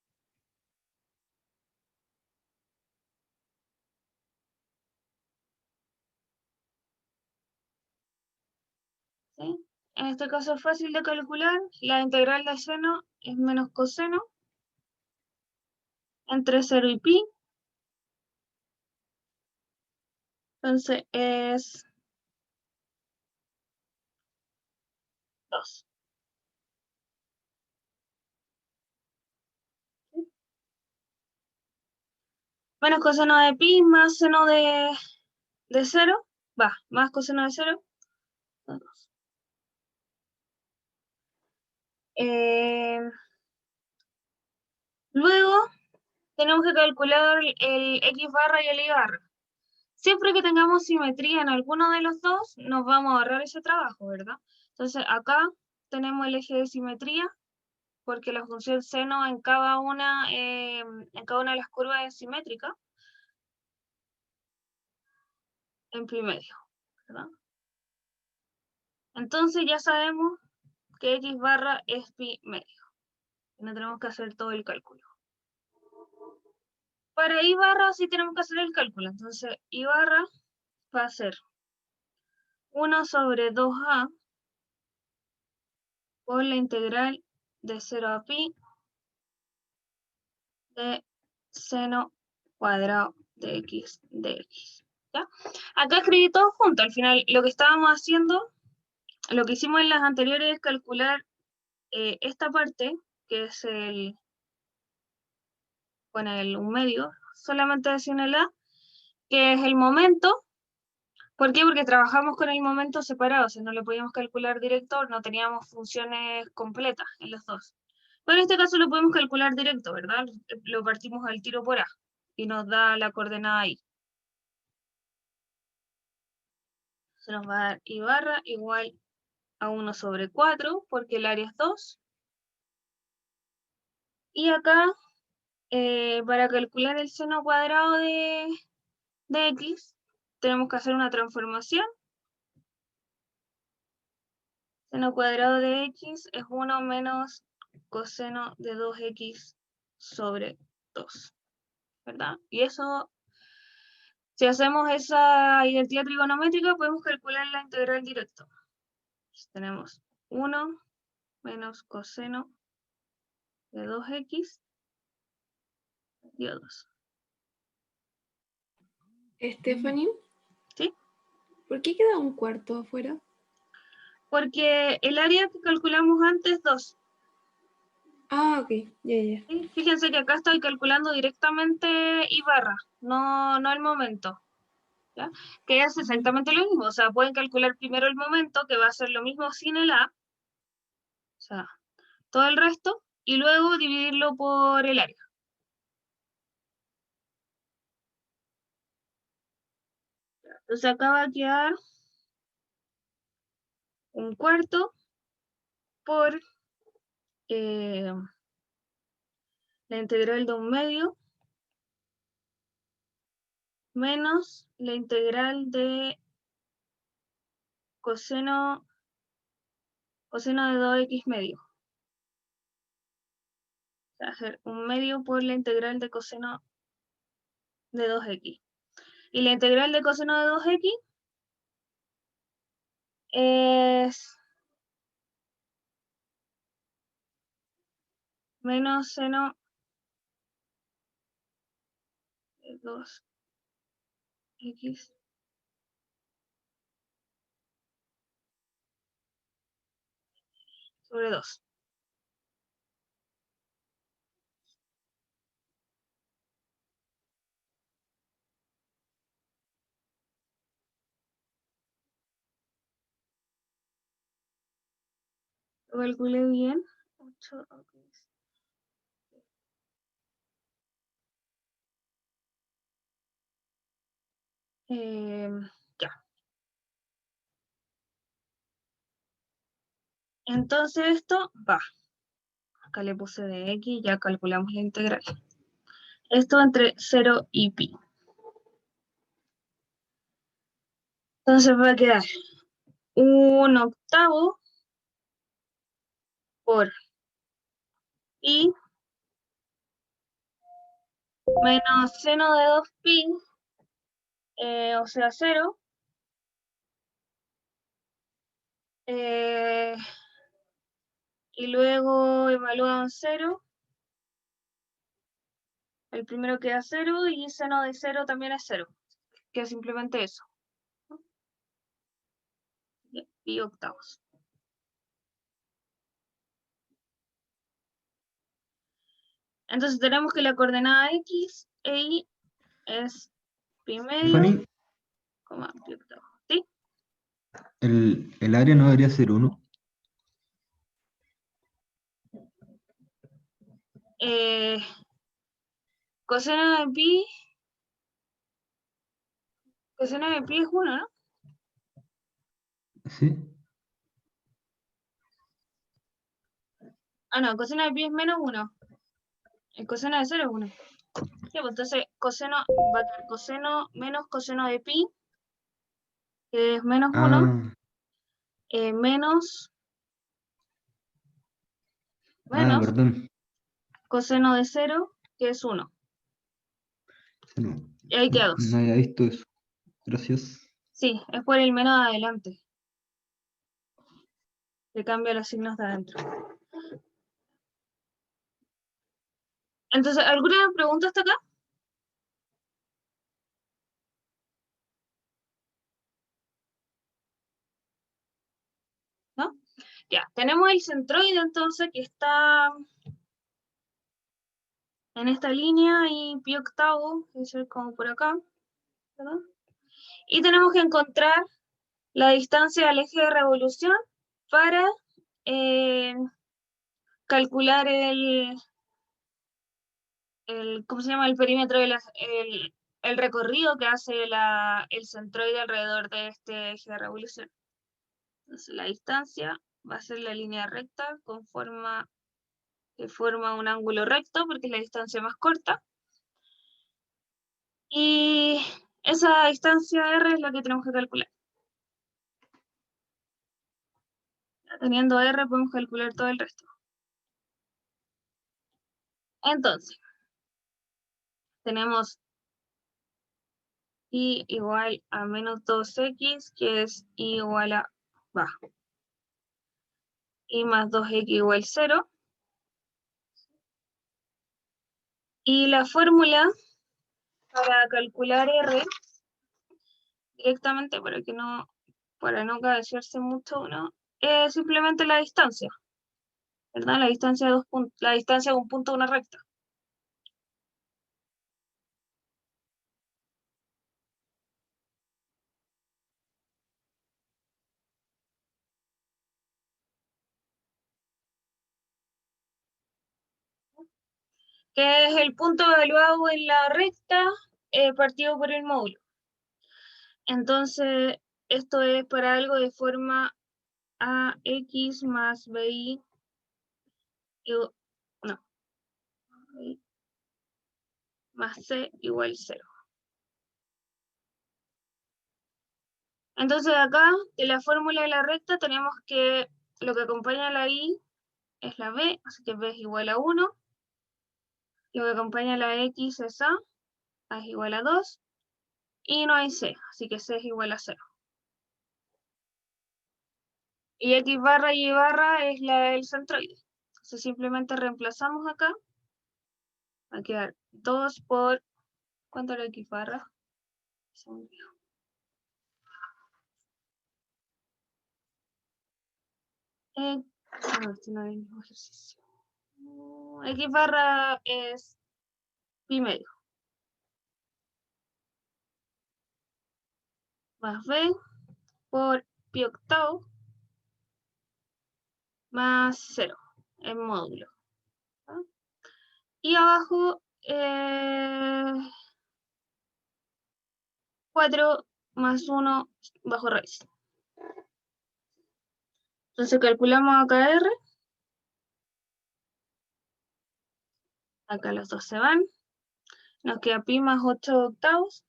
¿Sí? En este caso es fácil de calcular. La integral de seno es menos coseno entre 0 y pi. Entonces es 2. ¿Sí? Menos coseno de pi más seno de 0. Más coseno de 0. 2. Luego tenemos que calcular el x barra y el y barra. Siempre que tengamos simetría en alguno de los dos, nos vamos a ahorrar ese trabajo, ¿verdad? Entonces acá tenemos el eje de simetría, porque la función seno en cada una de las curvas es simétrica en pi medio, ¿verdad? Entonces ya sabemos que x barra es pi medio. No tenemos que hacer todo el cálculo. Para y barra sí tenemos que hacer el cálculo. Entonces y barra va a ser 1 sobre 2a por la integral de 0 a pi de seno cuadrado de x de x. ¿Ya? Acá escribí todo junto. Al final lo que estábamos haciendo, lo que hicimos en las anteriores es calcular esta parte, que es un medio, solamente sin el a, que es el momento. ¿Por qué? Porque trabajamos con el momento separado, o sea, no lo podíamos calcular directo, no teníamos funciones completas en los dos. Pero en este caso lo podemos calcular directo, ¿verdad? Lo partimos al tiro por a y nos da la coordenada y. Se nos va a dar y barra igual a 1 sobre 4, porque el área es 2. Y acá, para calcular el seno cuadrado de x, tenemos que hacer una transformación. Seno cuadrado de x es 1 menos coseno de 2x sobre 2, ¿verdad? Y eso, si hacemos esa identidad trigonométrica, podemos calcular la integral directa. Tenemos 1 menos coseno de 2x partido 2. Stephanie. ¿Sí? ¿Por qué queda un cuarto afuera? Porque el área que calculamos antes, 2. Ah, ok, ya. ¿Sí? Fíjense que acá estoy calculando directamente y barra, no el momento. ¿Ya? Que es exactamente lo mismo. O sea, pueden calcular primero el momento, que va a ser lo mismo sin el A. O sea, todo el resto. Y luego dividirlo por el área. Entonces acá va a quedar un cuarto por la integral de 1/2 menos la integral de coseno de 2x medio. O sea, hacer 1/2 por la integral de coseno de 2x. Y la integral de coseno de 2x es menos seno de 2x sobre 2. Lo calculé bien. 8, ya. Entonces esto va. Acá le puse de x, ya calculamos la integral. Esto entre 0 y pi. Entonces va a quedar 1/8 por pi menos seno de 2pi, o sea 0. Y luego evalúan 0. El primero queda 0 y seno de 0 también es 0. Que simplemente eso. Pi octavos. Entonces tenemos que la coordenada x e y es pi medio, Fanny, coma pi octavo. ¿Sí? el área no debería ser 1. Coseno de pi es 1, ¿no? ¿Sí? Ah, no, coseno de pi es menos 1. El coseno de 0 es 1. Sí, pues entonces coseno va a quedar coseno menos coseno de pi, que es menos 1, menos Perdón. coseno de 0, que es 1. No, Y ahí queda 2. no había visto eso. Gracias. Sí, es por el menos de adelante. Le cambia los signos de adentro. Entonces, ¿alguna pregunta hasta acá? ¿No? Ya, tenemos el centroide entonces que está en esta línea y pi octavo, que es como por acá, ¿verdad? Y tenemos que encontrar la distancia al eje de revolución para calcular ¿cómo se llama? El perímetro, el recorrido que hace el centroide alrededor de este eje de revolución. Entonces la distancia va a ser la línea recta que forma un ángulo recto porque es la distancia más corta. Y esa distancia R es la que tenemos que calcular. Teniendo R podemos calcular todo el resto. Entonces, tenemos I igual a menos 2x, que es I igual a, y más 2x igual 0. Y la fórmula para calcular R, directamente para no cabecearse mucho, ¿no? Es simplemente la distancia, ¿verdad? La distancia de un punto a una recta. Que es el punto evaluado en la recta partido por el módulo. Entonces, esto es para algo de forma AX más BI, más C igual 0. Entonces acá, de la fórmula de la recta, tenemos que lo que acompaña a la I es la B, así que B es igual a 1. Lo que acompaña a la X es A es igual a 2. Y no hay C, así que C es igual a 0. Y X barra y Y barra es la del centroide. Entonces simplemente reemplazamos acá. Va a quedar 2 por... ¿Cuánto era X barra? Se me olvidó. Este no es el mismo ejercicio. X barra es pi medio. Más B por pi octavo más 0 en módulo. ¿Ah? Y abajo 4 más 1 bajo raíz. Entonces calculamos acá R. Acá los dos se van. Nos queda pi más 8 octavos.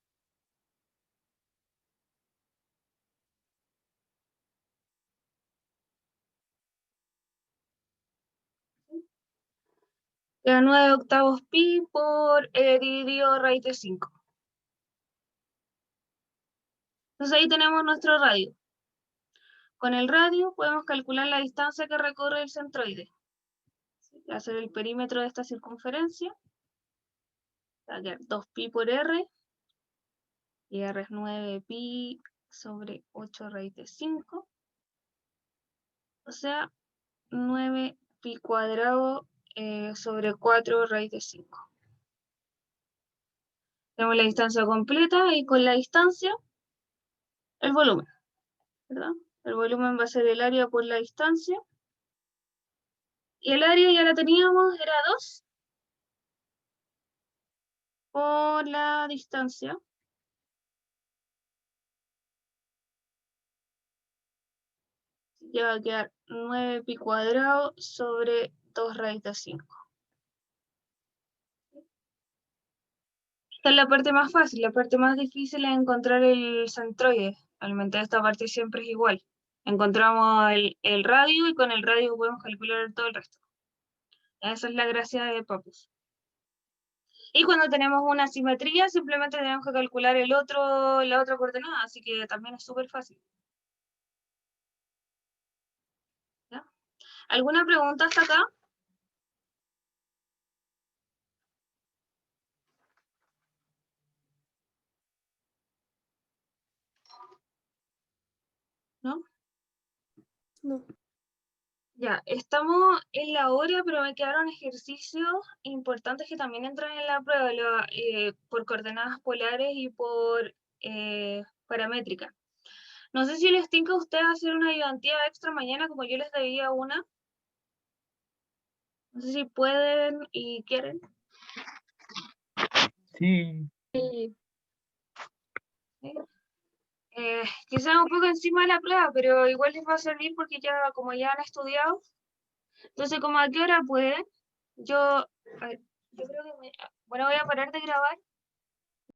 Queda 9 octavos pi por dividido raíz de 5. Entonces ahí tenemos nuestro radio. Con el radio podemos calcular la distancia que recorre el centroide. Hacer el perímetro de esta circunferencia. Va a quedar 2pi por R. Y R es 9pi sobre 8 raíz de 5. O sea, 9pi cuadrado sobre 4 raíz de 5. Tenemos la distancia completa y con la distancia el volumen, ¿verdad? El volumen va a ser el área por la distancia. Y el área ya la teníamos, era 2 por la distancia. Ya va a quedar 9pi cuadrado sobre 2 raíz de 5. Esta es la parte más fácil. La parte más difícil es encontrar el centroide. Realmente esta parte siempre es igual. Encontramos el radio y con el radio podemos calcular todo el resto. Esa es la gracia de Pappus. Y cuando tenemos una simetría, simplemente tenemos que calcular la otra coordenada, así que también es súper fácil. ¿Ya? ¿Alguna pregunta hasta acá? ¿No? No. Ya, estamos en la hora, pero me quedaron ejercicios importantes que también entran en la prueba, por coordenadas polares y por paramétrica. No sé si les tinca a ustedes hacer una ayudantía extra mañana, como yo les debía una. No sé si pueden y quieren. Sí. Sí. ¿Sí? Quizás un poco encima de la prueba, pero igual les va a servir porque como ya han estudiado. Entonces, ¿como a qué hora pueden? Yo creo que voy a parar de grabar